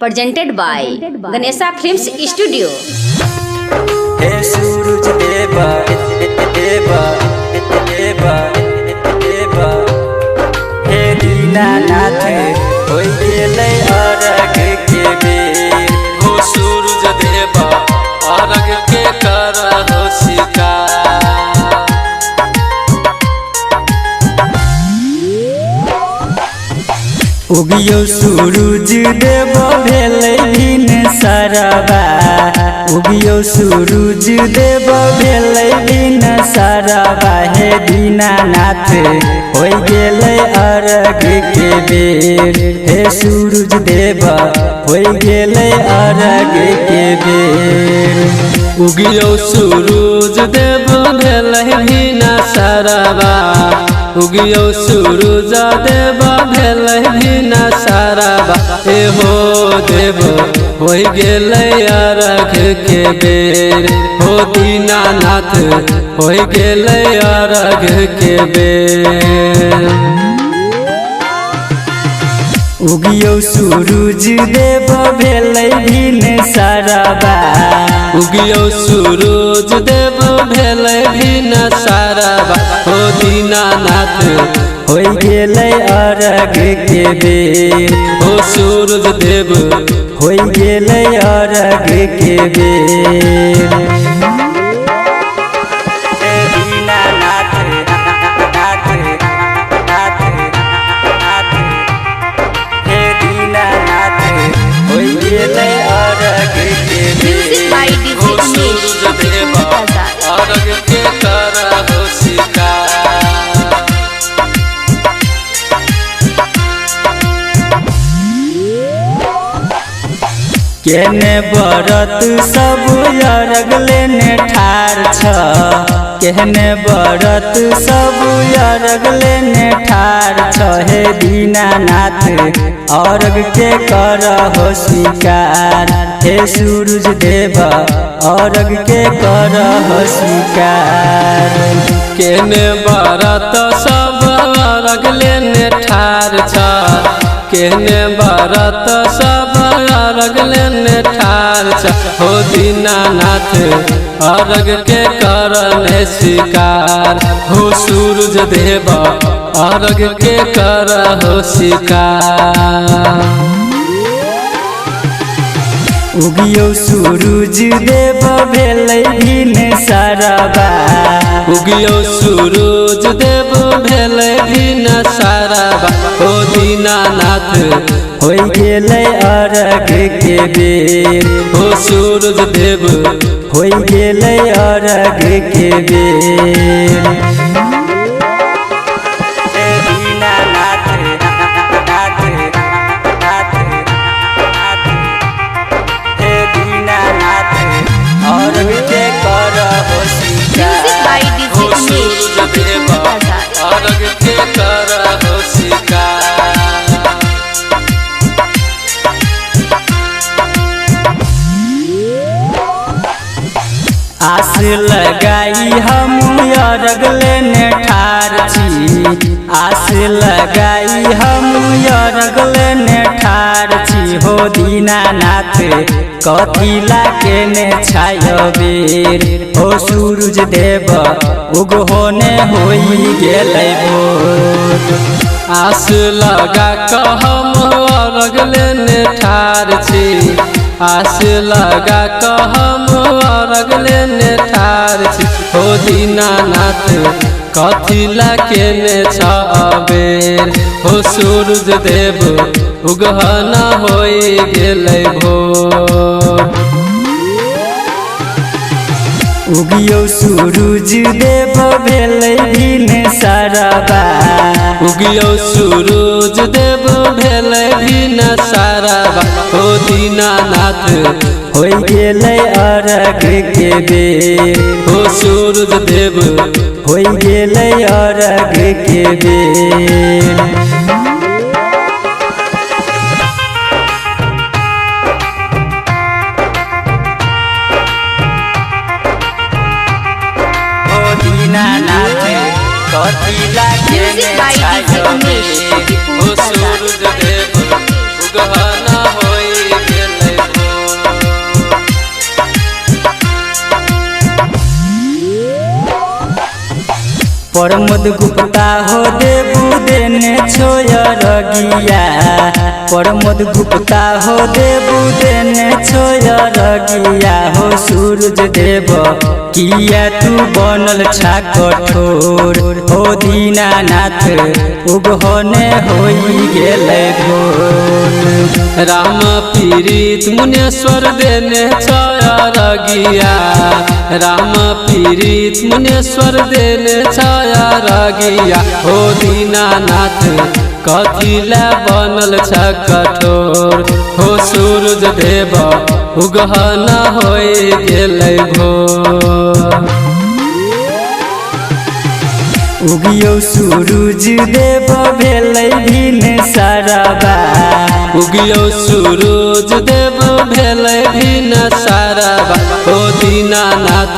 presented by Ganesha Films Studio. हे सूरज देवा देवा देवा देवा हे दीनानाथ होई गेलै अरग के बेर। हो सूरज देवा अरग के करहो शिकार। उगियो सूरज देव भेलै दिन सरबा। उगियो सूरज देव भेलै दिन सरबा। हे दीनानाथ होई गेलै अरग के बेर। हे सूरज देव होई गेलै अरग के बेर। उगियो सूरज देव भेलै दिन सरबा। उगियो सूरज देव भेलै दिन सरबा। हे हो देव होई गेलै अरग के बेर। हो दीनानाथ होई गेलै अरग के बेर। उगियो सूरज देव भेलै दिन सरबा। उगियो सूरज देव भेलै दिन सरबा। हो दीनानाथ होई गेलै अरग के बेर। हो सूरज देव होई गेलै अरग के बेर। हे दीनानाथ नाथ नाथ नाथ हे दीनानाथ होई गेलै अरग के Music by बेर। DJ हो Umesh. सूरज देवा अरग के करहो शिकार। केने बरत सब अरग लेने ठार छ। केहने बरत सब अरग लेने ठार छ। हे दीनानाथ अरग के करहो स्वीकार। हे सूरज देव अरग के करहो स्वीकार। केने बरत सब अरग लेने ठार छ। केने बरत सब अरग लेने ठार छ। हो दीनानाथ अरग के करने शिकार। हो सूरज देव अरग के करहो शिकार। उगियो सूरज देव भेलै दिन सरबा। उगियो सूरज देव भेलै दिन सरबा। हो दीनानाथ होई गेलै अरग के बेर। हो सूरज देव होई गेलै अरग के बेर। हे दीनानाथ नाथ नाथ नाथ हे दीनानाथ अरग के करहो Music by स्वीकार। DJ हो Umesh. सूरज देवा अरग के करहो शिकार। आस लगाई हम अरग लेने ठार छी। आस लगाई हम अरग लेने ठार छी। हो दीनानाथ कथी लाकेने छायो बेर। हो सूरज देव उगहोने होई गेलै भोर। आस लगा कऽ हम अरग लेने ठार छी। आस लगा कऽ हम अरग लेने ठार छी। हो दीनानाथ कथी ला केने छ अबेर। हो सूरज देव उगहना होई गेलै भोर। उगियो सूरज देव भेलै दिन सरबा। उगियो सूरज देव भेलै दिन सरबा। हो दीनानाथ होई गेलै अरग के बेर। हो सूरज देव होई गेलै अरग के बेर। हो दीनानाथ कथी लाकेने Music by DJ छायो Umesh. बेर। हो सूरज देव उगहना होई प्रमोद गुप्ता हो देबू देने छोयर गिया प्रमोद गुप्ता हो देबू देने छोयर गिया हो सूरज देव किया तू बनल छा कठोर हो दीनानाथ उगहने होई गेलै भोर राम पीड़ित मुनेश्वर देने छाया गिया राम पीड़ित मुनेश्वर देने छाया गिया हो दीनानाथ कथिला बनल छ कठोर हो सूरज देव उगहना होई गेलै भोर उगियो सूरज देव भेलै भिन साराबा उगियो सूरज देव भेलै भिन साराबा हो दीनानाथ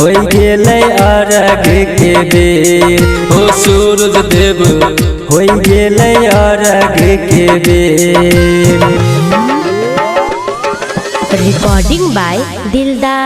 होई गेलै अरग के बेर हो सूरज देव होई गेलै अरग के बेर Recording by Dildar